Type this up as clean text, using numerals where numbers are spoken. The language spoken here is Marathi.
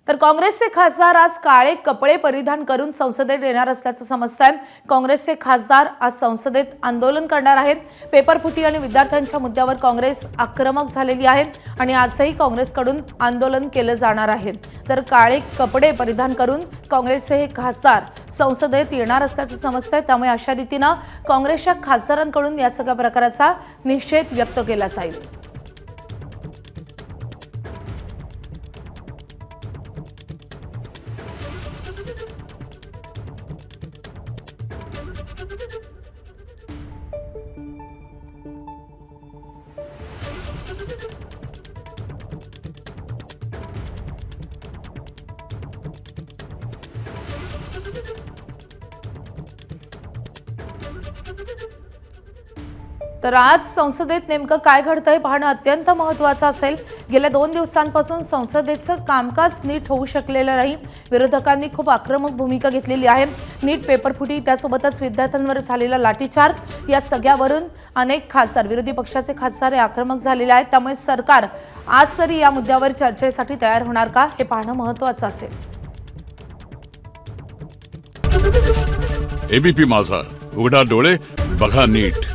तर काँग्रेसचे खासदार आज काळे कपडे परिधान करून संसदेत येणार असल्याचं समजतंय। काँग्रेसचे खासदार आज संसदेत आंदोलन करणार आहेत। पेपरफुटी आणि विद्यार्थ्यांच्या मुद्द्यावर काँग्रेस आक्रमक झालेली आहे आणि आजही काँग्रेसकडून आंदोलन केलं जाणार आहे। तर काळे कपडे परिधान करून काँग्रेसचे हे खासदार संसदेत येणार असल्याचं समजतंय। त्यामुळे अशा रीतीने काँग्रेसच्या खासदारांकडून या सगळ्या प्रकाराचा निषेध व्यक्त केला जाईल। तर आज संसदेत नेमकं काय घडतंय पाहणं अत्यंत महत्त्वाचं असेल। गेल्या 2 दिवसांपासून संसदेचं कामकाज नीट होऊ शकलेलं नाही। विरोधकांनी खूप आक्रमक भूमिका घेतलेली आहे। नीट पेपरफुटी त्यासोबतच विद्यार्थ्यांवर झालेला लाठीचार्ज या सगळ्यावरून अनेक खासदार विरोधी पक्षाचे खासदार आक्रमक झालेले आहेत। त्यामुळे सरकार आज तरी या मुद्द्यावर चर्चेसाठी तयार होणार का हे पाहणं महत्त्वाचं असेल। एबीपी माझा, उघडा डोळे बघा नीट।